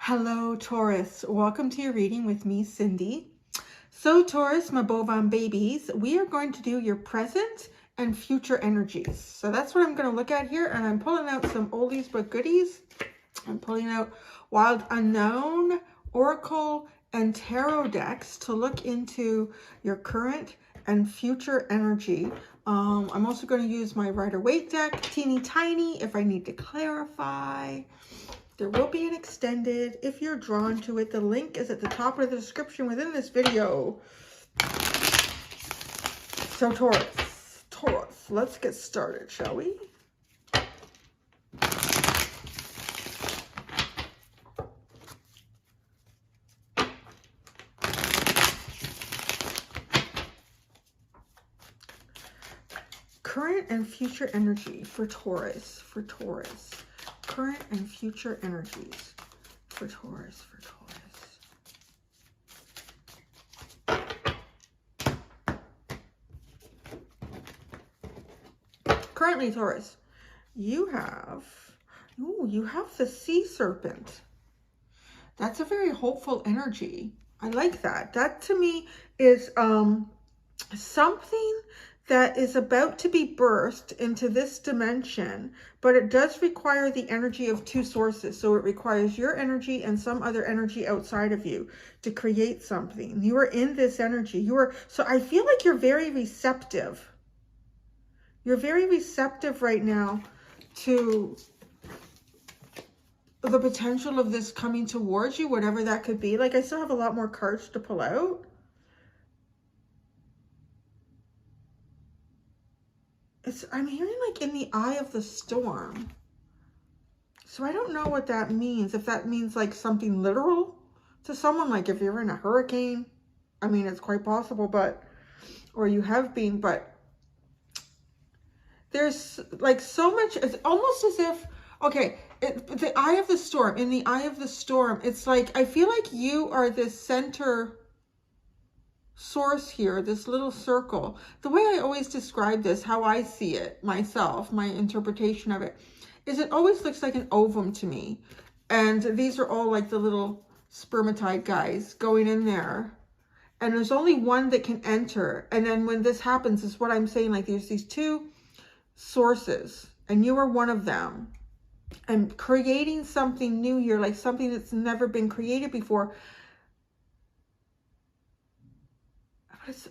Hello, Taurus. Welcome to your reading with me, Cindy. So, Taurus, my bovine babies, we are going to do your present and future energies. So that's what I'm going to look at here, and I'm pulling out some oldies but goodies. I'm pulling out Wild Unknown, Oracle, and Tarot decks to look into your current and future energy. I'm also going to use my Rider-Waite deck, teeny tiny, if I need to clarify. There will be an extended if you're drawn to it. The link is at the top of the description within this video. So Taurus, let's get started, shall we? Current and future energy for Taurus, Current and future energies for Taurus, Currently, Taurus, you have the sea serpent. That's a very hopeful energy. I like that. That to me is something that is about to be birthed into this dimension, but it does require the energy of two sources. So it requires your energy and some other energy outside of you to create something. You are in this energy. So I feel like you're very receptive. You're very receptive right now to the potential of this coming towards you, whatever that could be. Like, I still have a lot more cards to pull out. I'm hearing like in the eye of the storm. So I don't know what that means. If that means like something literal to someone, like if you're in a hurricane, I mean, it's quite possible, or you have been, but there's like so much, it's almost as if, okay, the eye of the storm, in the eye of the storm, it's like, I feel like you are this center source here, this little circle. The way I always describe this, how I see it myself, my interpretation of it, is it always looks like an ovum to me. And these are all like the little spermatide guys going in there. And there's only one that can enter. And then when this happens, is what I'm saying, like there's these two sources, and you are one of them. And creating something new here, like something that's never been created before. It's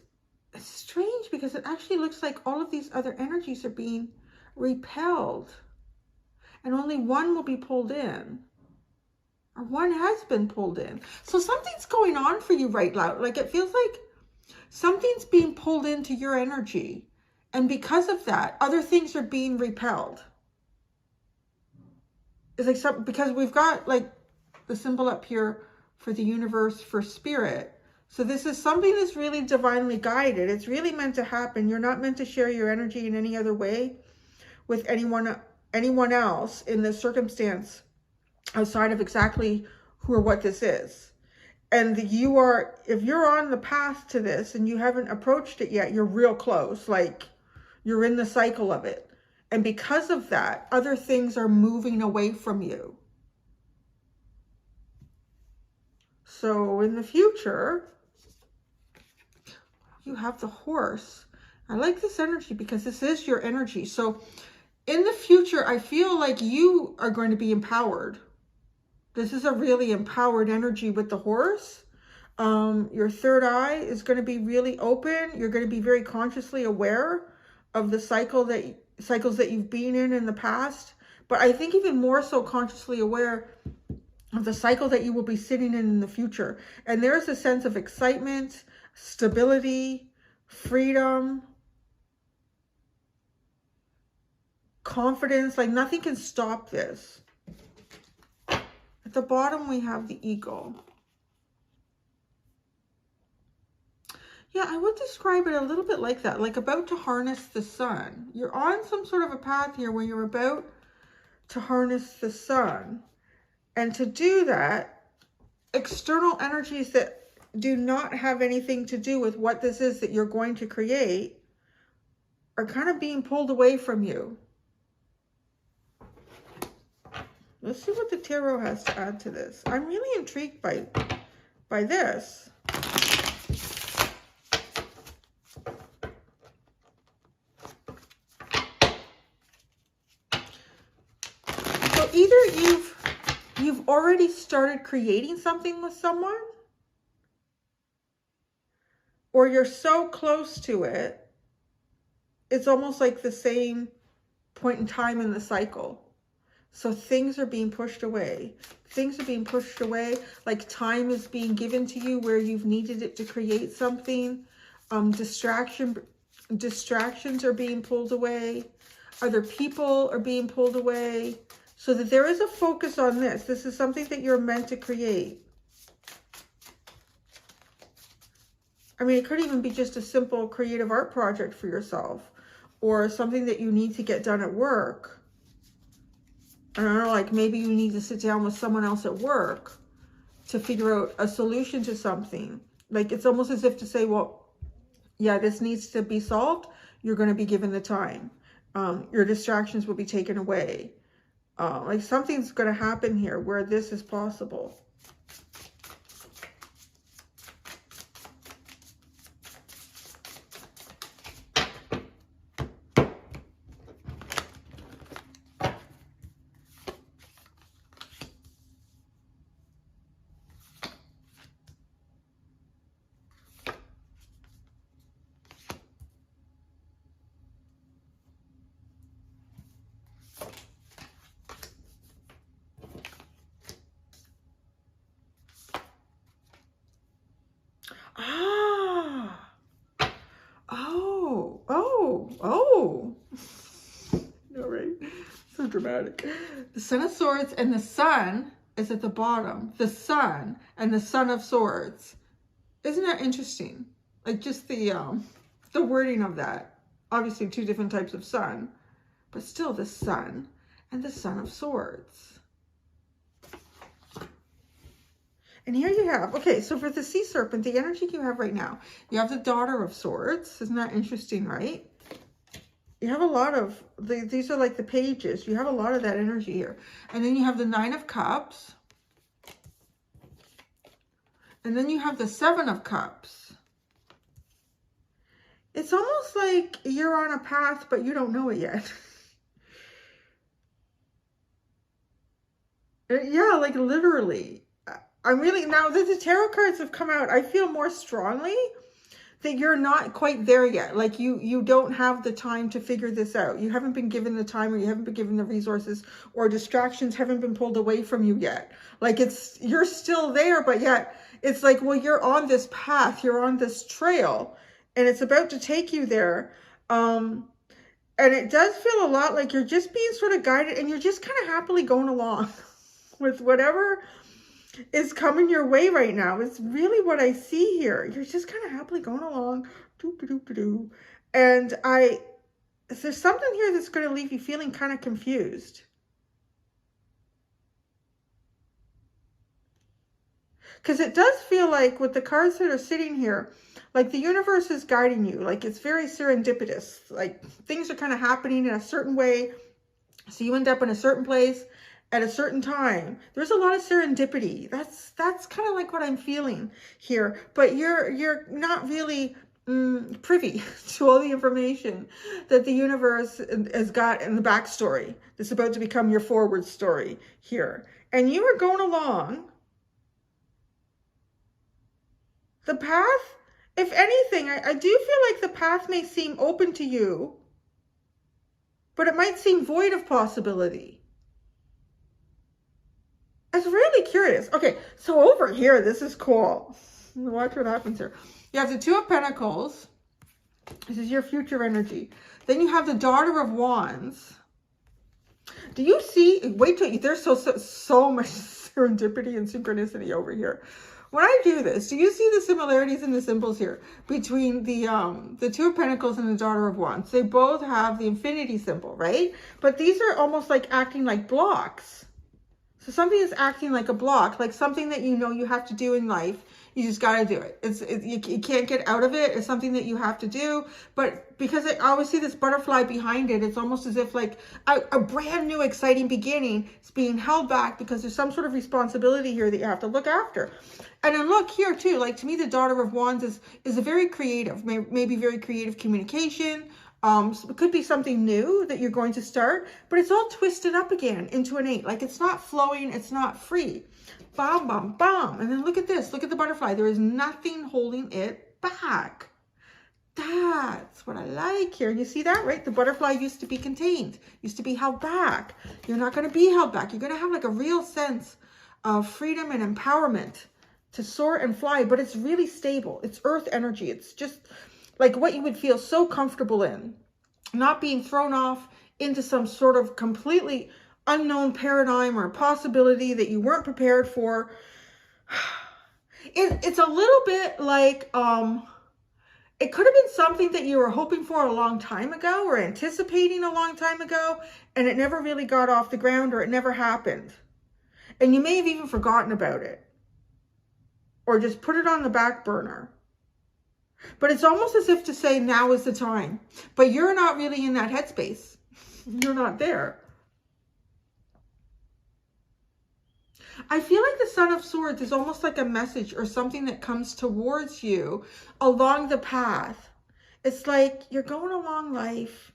strange because it actually looks like all of these other energies are being repelled. And only one will be pulled in. Or one has been pulled in. So something's going on for you right now. Like it feels like something's being pulled into your energy. And because of that, other things are being repelled. It's like because we've got like the symbol up here for the universe, for spirit. So this is something that's really divinely guided. It's really meant to happen. You're not meant to share your energy in any other way with anyone else in this circumstance outside of exactly who or what this is. And if you're on the path to this and you haven't approached it yet, you're real close. Like you're in the cycle of it. And because of that, other things are moving away from you. So in the future, you have the horse. I like this energy because this is your energy. So in the future, I feel like you are going to be empowered. This is a really empowered energy with the horse. Your third eye is going to be really open. You're going to be very consciously aware of the cycles that you've been in the past. But I think even more so consciously aware of the cycle that you will be sitting in the future. And there's a sense of excitement, stability, freedom, confidence. Like nothing can stop this. At the bottom, we have the eagle. Yeah, I would describe it a little bit like that, like about to harness the sun. You're on some sort of a path here where you're about to harness the sun. And to do that, external energies that do not have anything to do with what this is that you're going to create are kind of being pulled away from you. Let's see what the tarot has to add to this. I'm really intrigued by this. So either you've already started creating something with someone, or you're so close to it, it's almost like the same point in time in the cycle. So things are being pushed away. Things are being pushed away. Like time is being given to you where you've needed it to create something. Distractions are being pulled away. Other people are being pulled away. So that there is a focus on this. This is something that you're meant to create. I mean, it could even be just a simple creative art project for yourself, or something that you need to get done at work. I don't know, like maybe you need to sit down with someone else at work to figure out a solution to something. Like it's almost as if to say, well, yeah, this needs to be solved. You're going to be given the time. Your distractions will be taken away. Like something's going to happen here where this is possible. Oh. No, right? So dramatic. The Son of Swords and the Sun is at the bottom. The Sun and the Son of Swords. Isn't that interesting? Like just the wording of that. Obviously two different types of sun, but still the Sun and the Son of Swords. And here you have, okay, so for the Sea Serpent, the energy you have right now, you have the Daughter of Swords. Isn't that interesting, right? You have a lot of, these are like the pages. You have a lot of that energy here. And then you have the Nine of Cups. And then you have the Seven of Cups. It's almost like you're on a path, but you don't know it yet. Yeah, like literally. I'm really, now that the tarot cards have come out, I feel more strongly that you're not quite there yet. Like you don't have the time to figure this out. You haven't been given the time, or you haven't been given the resources, or distractions haven't been pulled away from you yet. Like you're still there, but yet it's like, well, you're on this path, you're on this trail, and it's about to take you there. And it does feel a lot like you're just being sort of guided, and you're just kind of happily going along with whatever is coming your way right now. It's really what I see here. You're just kind of happily going along. And there's something here that's going to leave you feeling kind of confused. Because it does feel like with the cards that are sitting here, like the universe is guiding you. Like it's very serendipitous. Like things are kind of happening in a certain way. So you end up in a certain place at a certain time. There's a lot of serendipity. That's kind of like what I'm feeling here. But you're not really privy to all the information that the universe has got in the backstory that's about to become your forward story here. And you are going along the path. If anything, I do feel like the path may seem open to you, but it might seem void of possibility. It's really curious. Okay, so over here, this is cool. Watch what happens here. You have the Two of Pentacles. This is your future energy. Then you have the Daughter of Wands. Do you see? Wait till there's so much serendipity and synchronicity over here. When I do this, do you see the similarities in the symbols here between the Two of Pentacles and the Daughter of Wands? They both have the infinity symbol, right? But these are almost like acting like blocks. So something is acting like a block, like something that you know you have to do in life. You just got to do it. You can't get out of it. It's something that you have to do. But because I always see this butterfly behind it, it's almost as if like a brand new exciting beginning is being held back because there's some sort of responsibility here that you have to look after. And then look here too, like to me, the Daughter of Wands is a very creative, maybe very creative communication. So it could be something new that you're going to start, but it's all twisted up again into an 8. Like it's not flowing, it's not free. Bam, bam, bam. And then look at this. Look at the butterfly. There is nothing holding it back. That's what I like here. You see that, right? The butterfly used to be contained, used to be held back. You're not going to be held back. You're going to have like a real sense of freedom and empowerment to soar and fly, but it's really stable. It's earth energy. It's just like what you would feel so comfortable in, not being thrown off into some sort of completely unknown paradigm or possibility that you weren't prepared for. It's a little bit like, it could have been something that you were hoping for a long time ago or anticipating a long time ago, and it never really got off the ground or it never happened. And you may have even forgotten about it or just put it on the back burner. But it's almost as if to say now is the time. But you're not really in that headspace. You're not there. I feel like the Son of Swords is almost like a message or something that comes towards you along the path. It's like you're going along life,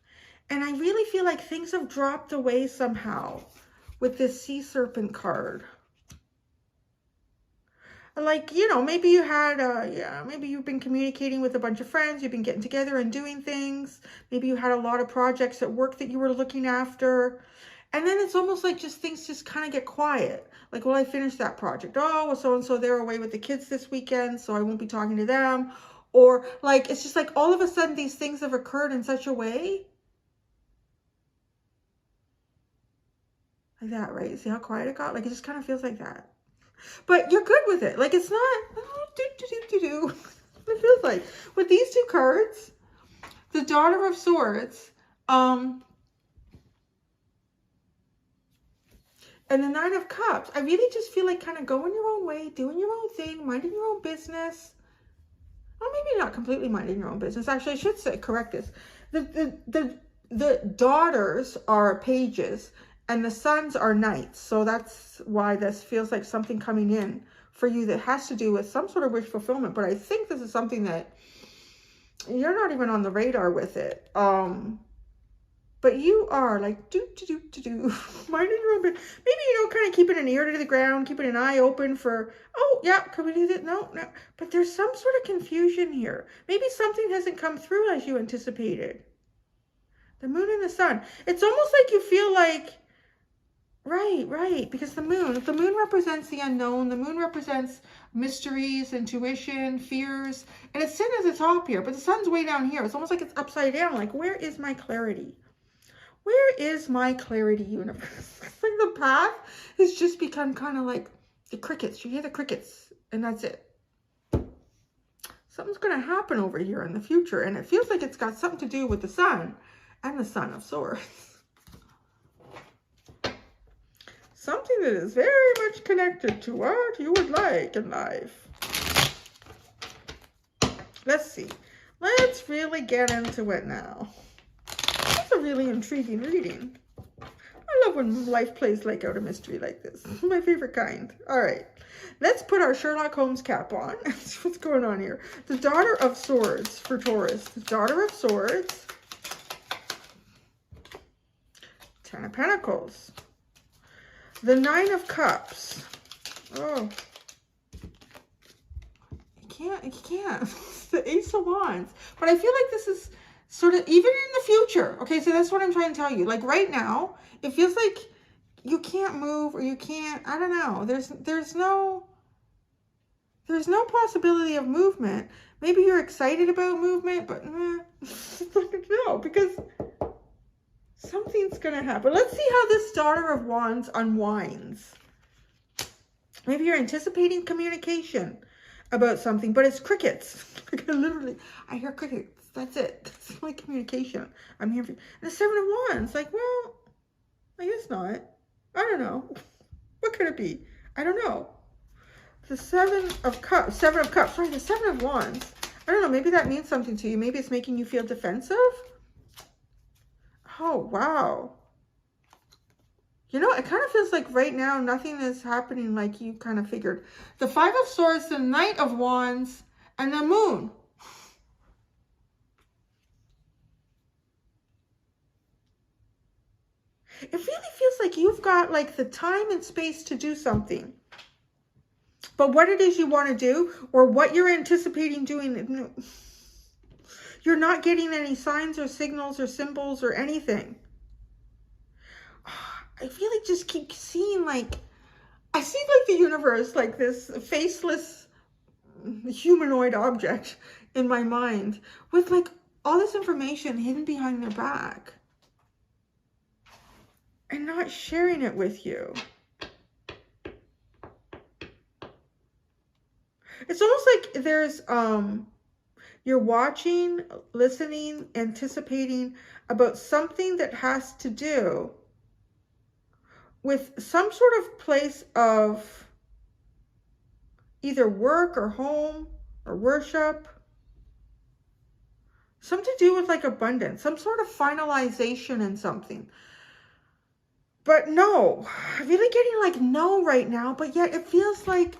and I really feel like things have dropped away somehow with this Sea Serpent card. Like, you know, maybe you had, maybe you've been communicating with a bunch of friends, you've been getting together and doing things. Maybe you had a lot of projects at work that you were looking after. And then it's almost like just things just kind of get quiet. Like, well, I finished that project. Oh, well, so-and-so, they're away with the kids this weekend, so I won't be talking to them. Or like, it's just like all of a sudden these things have occurred in such a way. Like that, right? See how quiet it got? Like, it just kind of feels like that. But you're good with it. Like, it's not, it feels like. With these two cards, the Daughter of Swords, and the Nine of Cups, I really just feel like kind of going your own way, doing your own thing, minding your own business. Well, maybe not completely minding your own business. Actually, I should say, correct this. The daughters are pages, and the sons are knights. So that's why this feels like something coming in for you that has to do with some sort of wish fulfillment. But I think this is something that you're not even on the radar with it. But you are like, minding your own business. Maybe, you know, kind of keeping an ear to the ground, keeping an eye open for, oh, yeah, can we do that? No. But there's some sort of confusion here. Maybe something hasn't come through as you anticipated. The moon and the sun. It's almost like you feel like, right, because the moon represents the unknown. The moon represents mysteries, intuition, fears, and it's sitting at the top here, but the sun's way down here. It's almost like it's upside down. Like, where is my clarity? Where is my clarity, universe? It's like the path has just become kind of like the crickets. You hear the crickets, and that's it. Something's going to happen over here in the future, and it feels like it's got something to do with the sun and the Son of Swords. Something that is very much connected to what you would like in life. Let's see. Let's really get into it now. That's a really intriguing reading. I love when life plays like out a mystery like this. My favorite kind. All right. Let's put our Sherlock Holmes cap on. See what's going on here. The Daughter of Swords for Taurus. The Daughter of Swords. Ten of Pentacles. The Nine of Cups. Oh. You can't. It's the Ace of Wands. But I feel like this is sort of, even in the future. Okay, so that's what I'm trying to tell you. Like right now, it feels like you can't move, or you can't, I don't know. There's no possibility of movement. Maybe you're excited about movement, but no, because something's going to happen. Let's see how this Daughter of Wands unwinds. Maybe you're anticipating communication about something, but it's crickets. Like literally, I hear crickets. That's it. That's my communication. I'm here for you. And the Seven of Wands. Like, well, I guess not. I don't know. What could it be? I don't know. The Seven of Cups. Sorry, the Seven of Wands. I don't know. Maybe that means something to you. Maybe it's making you feel defensive. Oh, wow. You know, it kind of feels like right now nothing is happening like you kind of figured. The Five of Swords, the Knight of Wands, and the Moon. It really feels like you've got like the time and space to do something. But what it is you want to do, or what you're anticipating doing, you're not getting any signs or signals or symbols or anything. I feel like just keep seeing like, I see like the universe, like this faceless humanoid object in my mind with like all this information hidden behind their back and not sharing it with you. It's almost like there's, you're watching, listening, anticipating about something that has to do with some sort of place of either work or home or worship. Something to do with like abundance, some sort of finalization in something. But no, I'm really getting like no right now, but yet it feels like,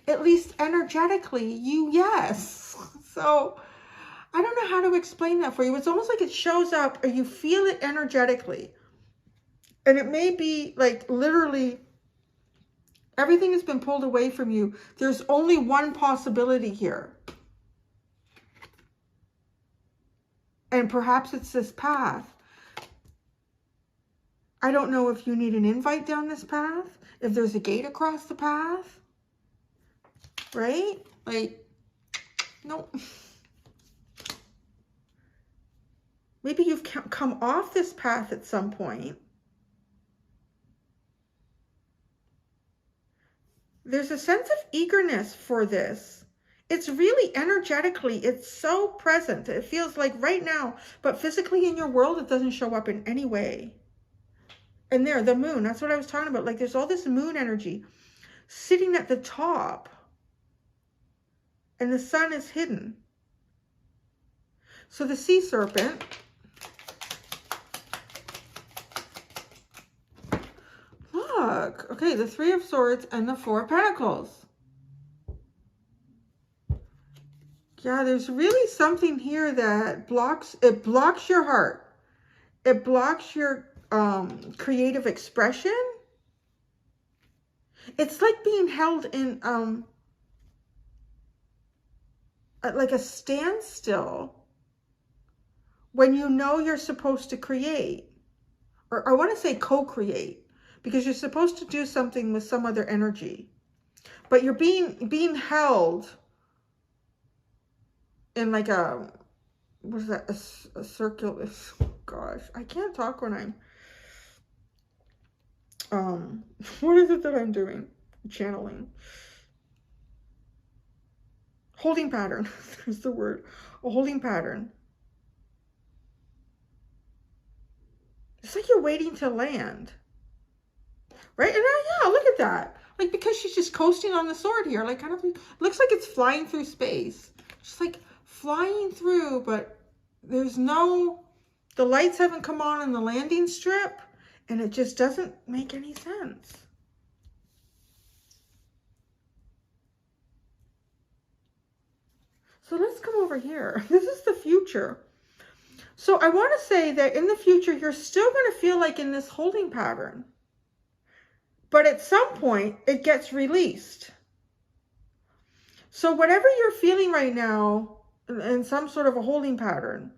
at least energetically, yes. So I don't know how to explain that for you. It's almost like it shows up or you feel it energetically. And it may be like literally everything has been pulled away from you. There's only one possibility here. And perhaps it's this path. I don't know if you need an invite down this path, if there's a gate across the path. Right? Like, no. Maybe you've come off this path at some point. There's a sense of eagerness for this. It's really energetically, it's so present. It feels like right now, but physically in your world, it doesn't show up in any way. And there, the moon, that's what I was talking about. Like there's all this moon energy sitting at the top. And the sun is hidden. So the sea serpent. Look. Okay, the Three of Swords and the Four of Pentacles. Yeah, there's really something here that blocks your heart. It blocks your creative expression. It's like being held in like a standstill when you know you're supposed to create, or I want to say co-create, because you're supposed to do something with some other energy, but you're being held in like a, what is that, a circular, gosh, I can't talk when I'm, what is it that I'm doing? Channeling. Holding pattern. There's the word. A holding pattern. It's like you're waiting to land. Right? And yeah, look at that. Like, because she's just coasting on the sword here. Like, kind of looks like it's flying through space. Just like flying through, but there's no, the lights haven't come on in the landing strip. And it just doesn't make any sense. So let's come over here. This is the future. So I want to say that in the future, you're still going to feel like in this holding pattern. But at some point, it gets released. So whatever you're feeling right now in some sort of a holding pattern,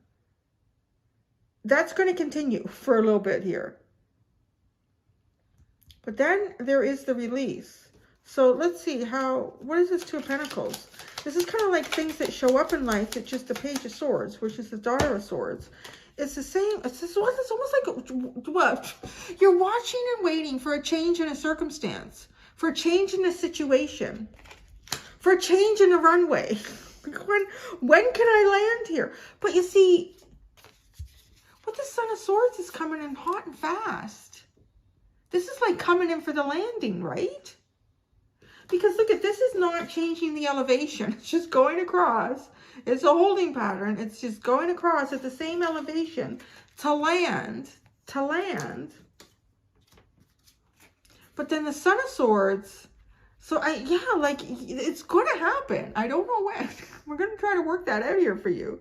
that's going to continue for a little bit here. But then there is the release. So let's see what is this Two of Pentacles? This is kind of like things that show up in life. It's just the Page of Swords, which is the Daughter of Swords. It's the same. It's almost like what? You're watching and waiting for a change in a circumstance, for a change in a situation, for a change in a runway. When can I land here? But you see, with the Son of Swords is coming in hot and fast. This is like coming in for the landing, right? Because look at this, is not changing the elevation. It's just going across. It's a holding pattern. It's just going across at the same elevation to land, But then the Son of Swords, so yeah, like it's going to happen. I don't know when. We're going to try to work that out here for you.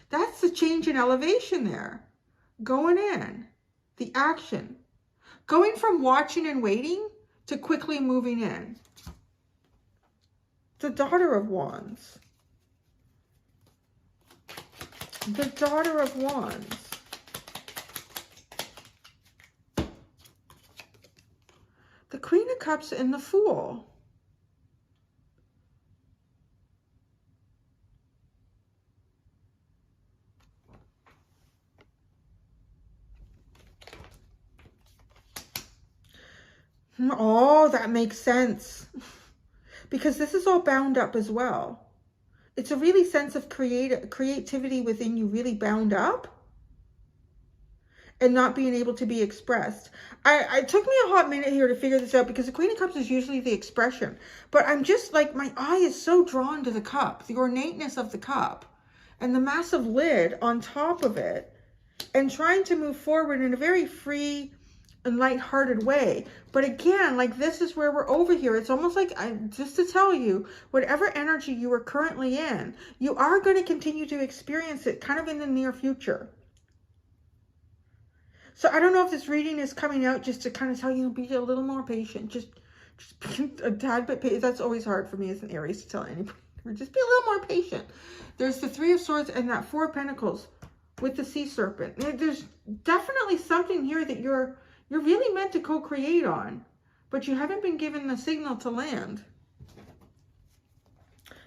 That's the change in elevation there. Going in, the action. Going from watching and waiting to quickly moving in. The Daughter of Wands. The Daughter of Wands. The Queen of Cups and the Fool. Oh, that makes sense. Because this is all bound up as well. It's a really sense of creativity within you, really bound up. And not being able to be expressed. It took me a hot minute here to figure this out, because the Queen of Cups is usually the expression. But I'm just like, my eye is so drawn to the cup, the ornateness of the cup, and the massive lid on top of it, and trying to move forward in a very free and lighthearted way. But again, like this is where we're over here. It's almost like, just to tell you, whatever energy you are currently in, you are going to continue to experience it kind of in the near future. So I don't know if this reading is coming out just to kind of tell you, be a little more patient. Just be a tad bit patient. That's always hard for me as an Aries to tell anybody. Just be a little more patient. There's the Three of Swords and that Four of Pentacles with the Sea Serpent. There's definitely something here that you're really meant to co-create on, but you haven't been given the signal to land.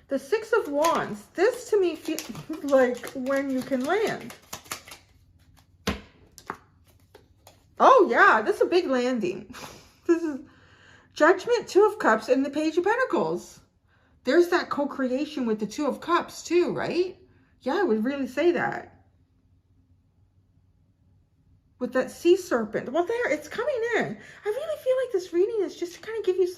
The Six of Wands. This to me feels like when you can land. Oh yeah, this is a big landing. This is Judgment, Two of Cups, and the Page of Pentacles. There's that co-creation with the Two of Cups too, right? Yeah, I would really say that. With that Sea Serpent. Well, there, it's coming in. I really feel like this reading is just to kind of give you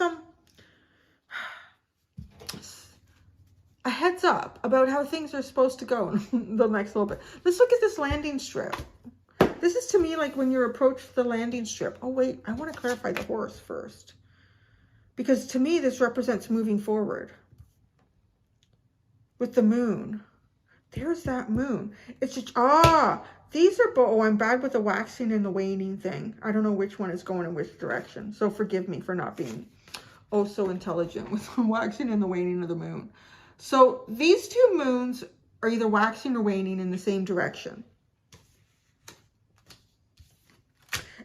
a heads up about how things are supposed to go in the next little bit. Let's look at this landing strip. This is to me like when you approach the landing strip. Oh, wait, I want to clarify the horse first. Because to me, this represents moving forward. With the moon. There's that moon. It's just, these are both, I'm bad with the waxing and the waning thing. I don't know which one is going in which direction. So forgive me for not being oh so intelligent with the waxing and the waning of the moon. So these two moons are either waxing or waning in the same direction.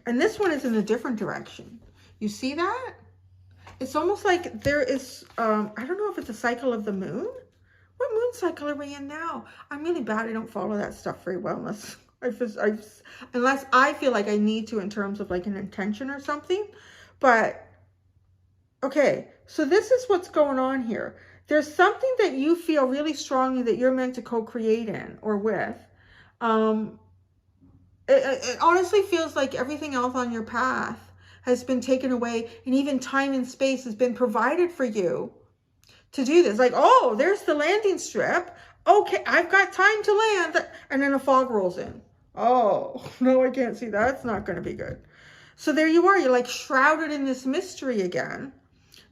And this one is in a different direction. You see that? It's almost like there is, I don't know if it's a cycle of the moon. What moon cycle are we in now? I'm really bad. I don't follow that stuff very well unless I feel like I need to in terms of like an intention or something. But, okay, so this is what's going on here. There's something that you feel really strongly that you're meant to co-create in or with. It honestly feels like everything else on your path has been taken away, and even time and space has been provided for you to do this. Like, oh, there's the landing strip. Okay, I've got time to land. And then a fog rolls in. Oh, no, I can't see that. It's not going to be good. So there you are. You're like shrouded in this mystery again.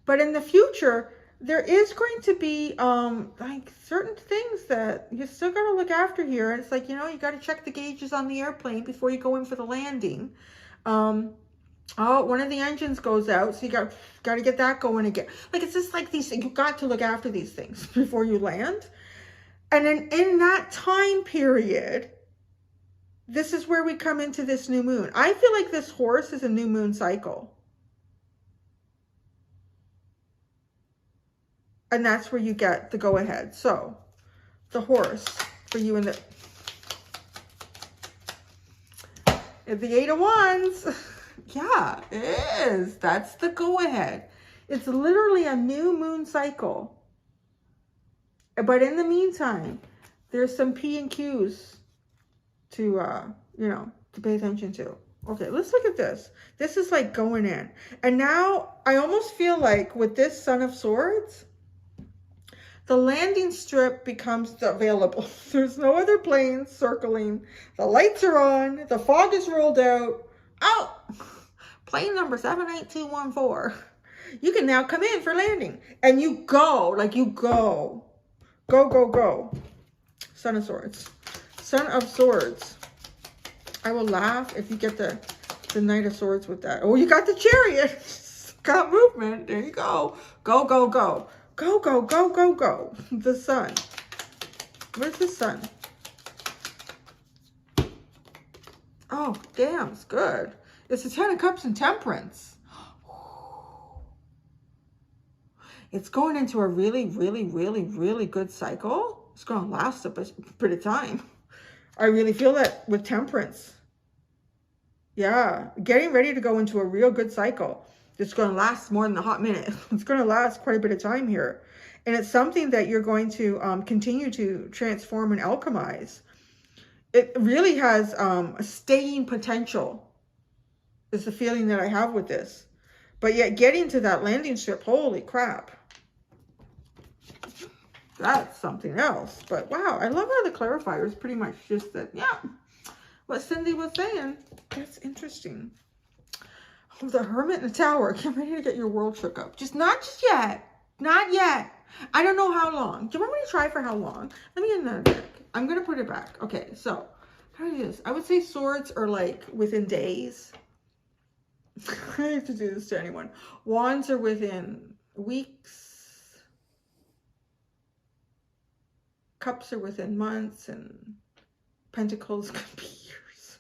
But in the future, there is going to be like certain things that you still got to look after here. And it's like, you know, you got to check the gauges on the airplane before you go in for the landing. Oh, one of the engines goes out, so you got to get that going again. Like, it's just like these things. You've got to look after these things before you land. And then in that time period, this is where we come into this new moon. I feel like this horse is a new moon cycle. And that's where you get the go-ahead. So, the horse for you in the Eight of Wands. Yeah, it is. That's the go-ahead. It's literally a new moon cycle. But in the meantime, there's some P and Qs to, you know, to pay attention to. Okay, let's look at this. This is like going in. And now I almost feel like with this Son of Swords, the landing strip becomes available. There's no other planes circling. The lights are on. The fog is rolled out. Oh, plane number 78214. You can now come in for landing. And you go, like you go. Go, go, go. Son of Swords. Son of Swords. I will laugh if you get the Knight of Swords with that. Oh, you got the Chariot. Got movement. There you go. Go, go, go. Go, go, go, go, go. The Sun. Where's the Sun? Oh, damn. It's good. It's the Ten of Cups and Temperance. It's going into a really, really, really, really good cycle. It's going to last a bit of time. I really feel that with Temperance. Yeah, getting ready to go into a real good cycle. It's going to last more than a hot minute. It's going to last quite a bit of time here. And it's something that you're going to continue to transform and alchemize. It really has a staying potential is the feeling that I have with this. But yet getting to that landing strip, holy crap. That's something else. But wow, I love how the clarifier is pretty much just that, yeah, what Cindy was saying. That's interesting. Oh, the Hermit and the Tower. Get ready to get your world shook up. Not just yet. Not yet. I don't know how long. Do you want me to try for how long? Let me get another deck. I'm going to put it back. Okay, so how do I do this? I would say swords are like within days. I hate to do this to anyone. Wands are within weeks. Cups are within months, and Pentacles could be years.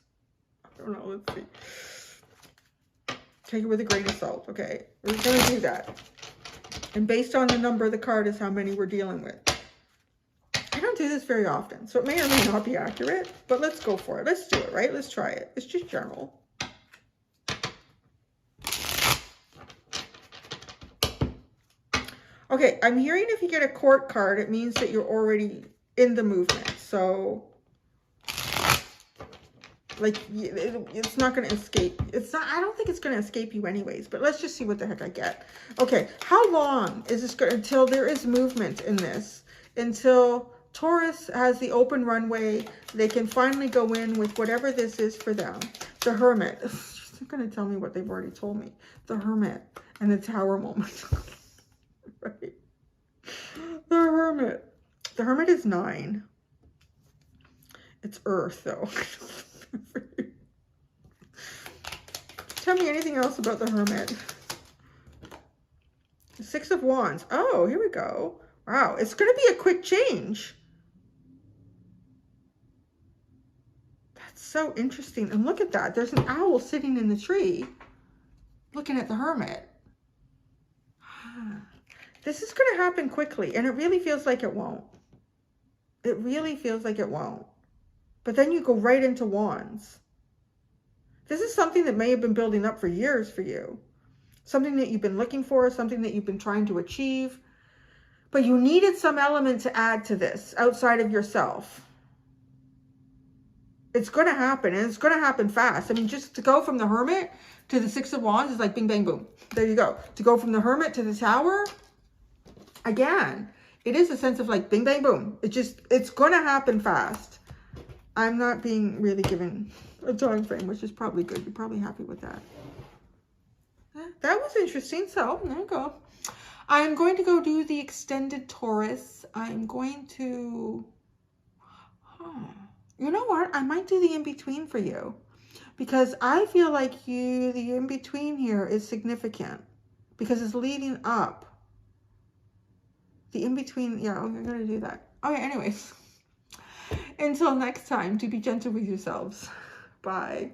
I don't know. Let's see. Take it with a grain of salt. Okay, we're going to do that. And based on the number of the card is how many we're dealing with. I don't do this very often, so it may or may not be accurate, but let's go for it. Let's do it, right? Let's try it. It's just general. Okay, I'm hearing if you get a court card, it means that you're already in the movement. So, like, it's not going to escape. It's not. I don't think it's going to escape you anyways, but let's just see what the heck I get. Okay, how long is this going until there is movement in this? Until Taurus has the open runway, they can finally go in with whatever this is for them. The Hermit. They're going to tell me what they've already told me. The Hermit and the Tower moment. Right. The Hermit. The Hermit is 9. It's Earth, though. Tell me anything else about the Hermit. 6 of Wands. Oh, here we go. Wow, it's going to be a quick change. That's so interesting. And look at that. There's an owl sitting in the tree looking at the Hermit. This is going to happen quickly, and it really feels like it won't. It really feels like it won't. But then you go right into Wands. This is something that may have been building up for years for you. Something that you've been looking for, something that you've been trying to achieve. But you needed some element to add to this outside of yourself. It's going to happen, and it's going to happen fast. I mean, just to go from the Hermit to the 6 of Wands is like bing, bang, boom. There you go. To go from the Hermit to the Tower, again, it is a sense of like bing, bang, boom. It's going to happen fast. I'm not being really given a time frame, which is probably good. You're probably happy with that. Yeah, that was interesting. So there you go. I'm going to go do the extended Taurus. I'm going to, you know what? I might do the in-between for you, because I feel like the in-between here is significant because it's leading up. The in-between, yeah, I'm going to do that. Okay, anyways. Until next time, to be gentle with yourselves. Bye.